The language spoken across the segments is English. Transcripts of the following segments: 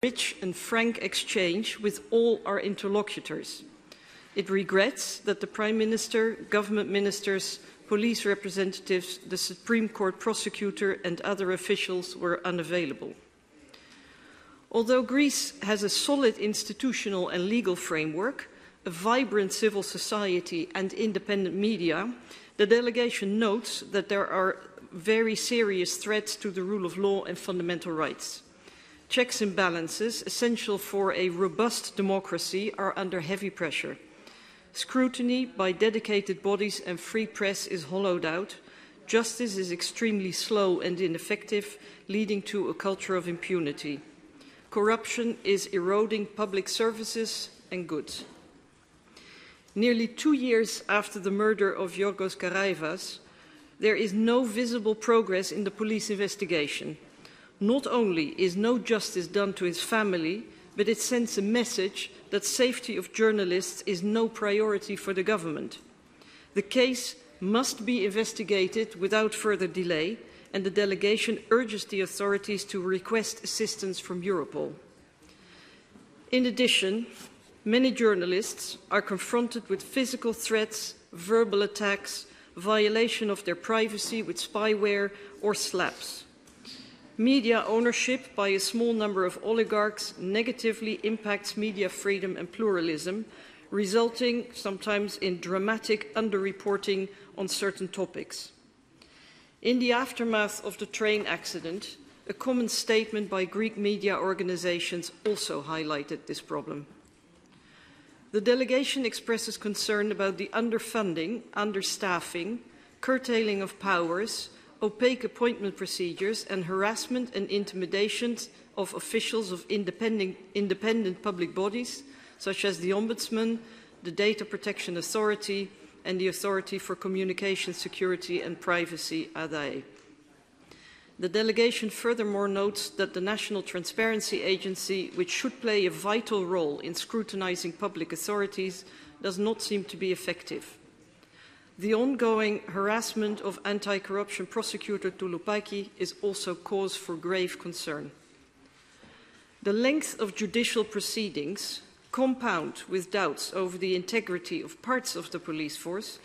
rich and frank exchange with all our interlocutors. It regrets that the Prime Minister, government ministers, police representatives, the Supreme Court prosecutor and other officials were unavailable. Although Greece has a solid institutional and legal framework, a vibrant civil society and independent media, the delegation notes that there are very serious threats to the rule of law and fundamental rights. Checks and balances, essential for a robust democracy, are under heavy pressure. Scrutiny by dedicated bodies and free press is hollowed out. Justice is extremely slow and ineffective, leading to a culture of impunity. Corruption is eroding public services and goods. Nearly 2 years after the murder of Yorgos Karaivas, there is no visible progress in the police investigation. Not only is no justice done to his family, but it sends a message that safety of journalists is no priority for the government. The case must be investigated without further delay, and the delegation urges the authorities to request assistance from Europol. In addition, many journalists are confronted with physical threats, verbal attacks, violation of their privacy with spyware or slaps. Media ownership by a small number of oligarchs negatively impacts media freedom and pluralism, resulting sometimes in dramatic underreporting on certain topics. In the aftermath of the train accident, a common statement by Greek media organizations also highlighted this problem. The delegation expresses concern about the underfunding, understaffing, curtailing of powers, opaque appointment procedures and harassment and intimidations of officials of independent public bodies, such as the Ombudsman, the Data Protection Authority, and the Authority for Communication Security and Privacy, ADAE. The delegation furthermore notes that the National Transparency Agency, which should play a vital role in scrutinizing public authorities, does not seem to be effective. The ongoing harassment of anti-corruption prosecutor Touloupaki is also cause for grave concern. The length of judicial proceedings, compound with doubts over the integrity of parts of the police force,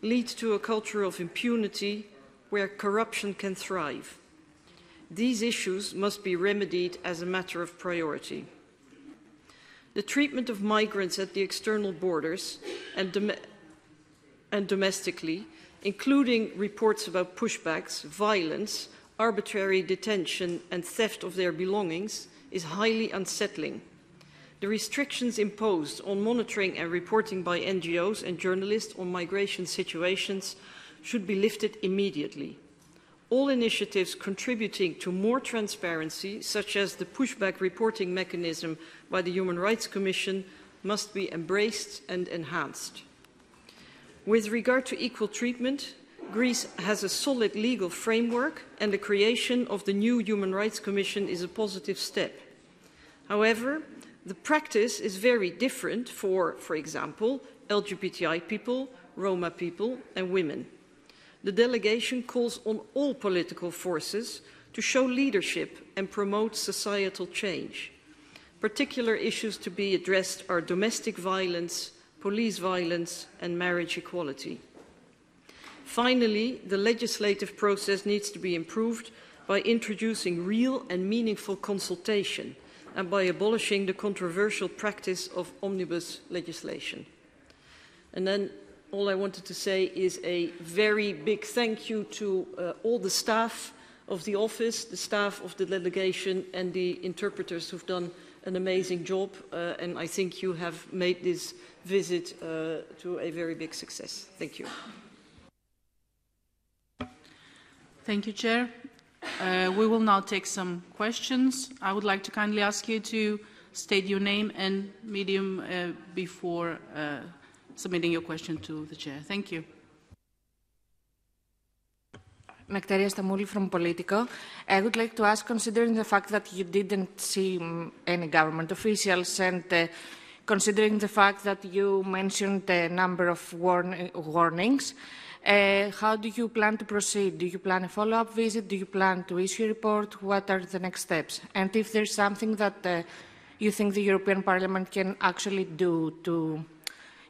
lead to a culture of impunity where corruption can thrive. These issues must be remedied as a matter of priority. The treatment of migrants at the external borders and domestically, including reports about pushbacks, violence, arbitrary detention and theft of their belongings, is highly unsettling. The restrictions imposed on monitoring and reporting by NGOs and journalists on migration situations should be lifted immediately. All initiatives contributing to more transparency, such as the pushback reporting mechanism by the Human Rights Commission, must be embraced and enhanced. With regard to equal treatment, Greece has a solid legal framework, and the creation of the new Human Rights Commission is a positive step. However, the practice is very different for example, LGBTI people, Roma people, and women. The delegation calls on all political forces to show leadership and promote societal change. Particular issues to be addressed are domestic violence, police violence, and marriage equality. Finally, the legislative process needs to be improved by introducing real and meaningful consultation and by abolishing the controversial practice of omnibus legislation. And then all I wanted to say is a very big thank you to all the staff of the office, the staff of the delegation, and the interpreters who've done an amazing job. And I think you have made this visit to a very big success. Thank you. Thank you, Chair. We will now take some questions. I would like to kindly ask you to state your name and medium before submitting your question to the Chair. Thank you. Nectaria Stamouli from Politico. I would like to ask, considering the fact that you didn't see any government officials and considering the fact that you mentioned a number of warnings, How do you plan to proceed? Do you plan a follow-up visit? Do you plan to issue a report? What are the next steps? And if there's something that you think the European Parliament can actually do to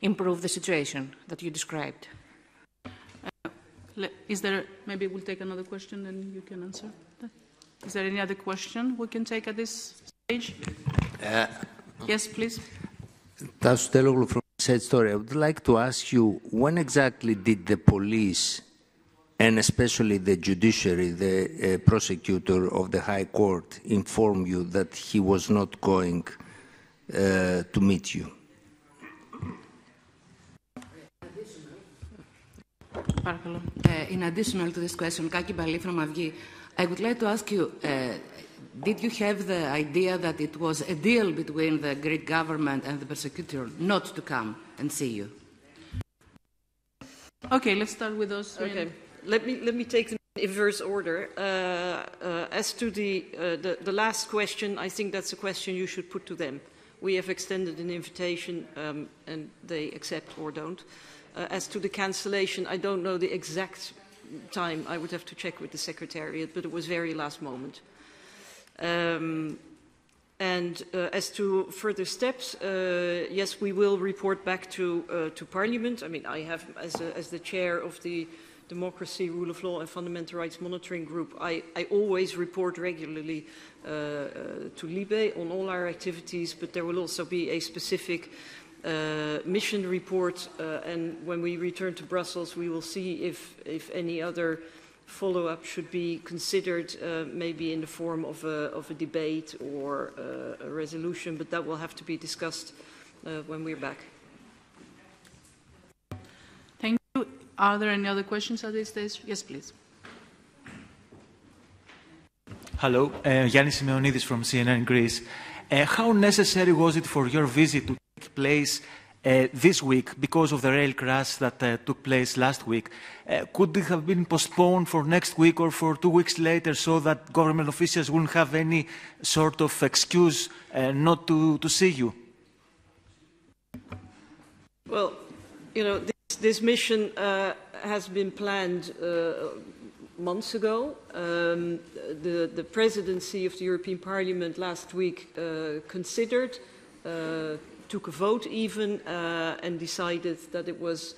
improve the situation that you described? Is there, maybe we'll take another question and you can answer that. Is there any other question we can take at this stage? Yes, please. Tasos Teloglu from Said Story. I would like to ask you, when exactly did the police, and especially the judiciary, the prosecutor of the High Court, inform you that he was not going to meet you? In addition to this question, Kaki Bali from Avgi, I would like to ask you, did you have the idea that it was a deal between the Greek government and the persecutor not to come and see you? Okay, let's start with those three. Okay, let me take them in inverse order. As to the last question, I think that's a question you should put to them. We have extended an invitation and they accept or don't. As to the cancellation, I don't know the exact time. I would have to check with the Secretariat, but it was very last moment. As to further steps, yes, we will report back to Parliament. I mean, I have, as the chair of the Democracy, Rule of Law and Fundamental Rights Monitoring Group, I always report regularly to LIBE on all our activities, but there will also be a specific mission report, and when we return to Brussels, we will see if any other follow-up should be considered, maybe in the form of a debate or a resolution, but that will have to be discussed when we're back. Thank you. Are there any other questions at this stage? Yes, please. Hello, Yannis Simeonidis from CNN Greece. How necessary was it for your visit to take place this week because of the rail crash that took place last week? Could it have been postponed for next week or for 2 weeks later so that government officials wouldn't have any sort of excuse not to see you? Well, you know, this mission has been planned months ago. The presidency of the European Parliament last week considered, took a vote even, and decided that it was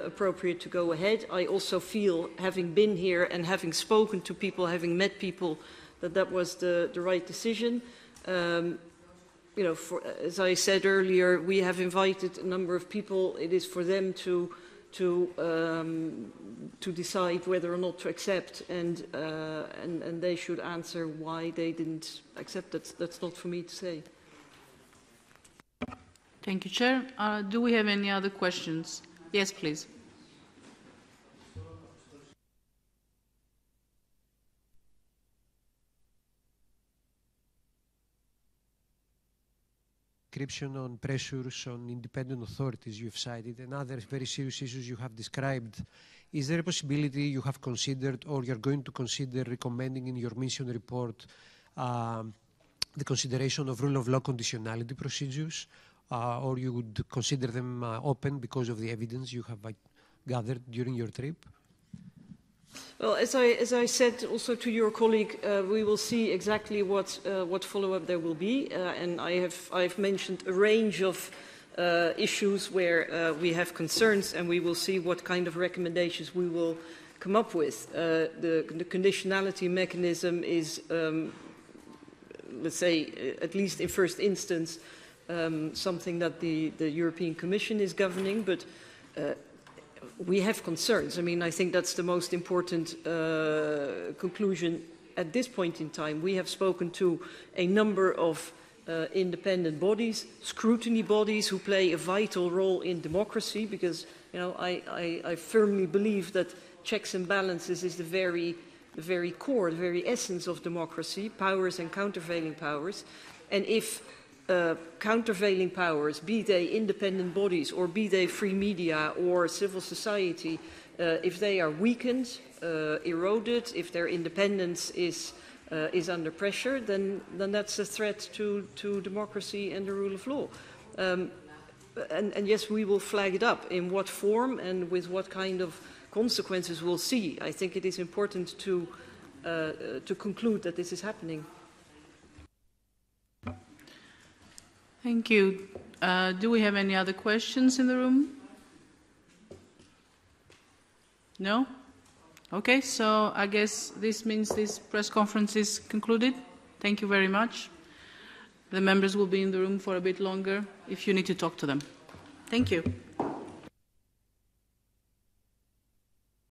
appropriate to go ahead. I also feel, having been here and having spoken to people, having met people, that that was the right decision. You know, as I said earlier, we have invited a number of people. It is for them to decide whether or not to accept, and they should answer why they didn't accept it. That's not for me to say. Thank you, Chair. Do we have any other questions? Yes, please. On pressures on independent authorities you have cited and other very serious issues you have described. Is there a possibility you have considered or you're going to consider recommending in your mission report the consideration of rule of law conditionality procedures, or you would consider them open because of the evidence you have gathered during your trip? Well, as I said also to your colleague, we will see exactly what follow-up there will be, and I've mentioned a range of issues where we have concerns, and we will see what kind of recommendations we will come up with. The conditionality mechanism is, let's say, at least in first instance, something that the European Commission is governing, but we have concerns. I mean, I think that's the most important conclusion at this point in time. We have spoken to a number of independent bodies, scrutiny bodies who play a vital role in democracy, because, you know, I firmly believe that checks and balances is the very core, the very essence of democracy, powers and countervailing powers. And if countervailing powers, be they independent bodies or be they free media or civil society, if they are weakened, eroded, if their independence is under pressure, then that's a threat to democracy and the rule of law. And yes, we will flag it up. In what form and with what kind of consequences we'll see, I think it is important to conclude that this is happening. Thank you. Do we have any other questions in the room? No? Okay, so I guess this means this press conference is concluded. Thank you very much. The members will be in the room for a bit longer if you need to talk to them. Thank you.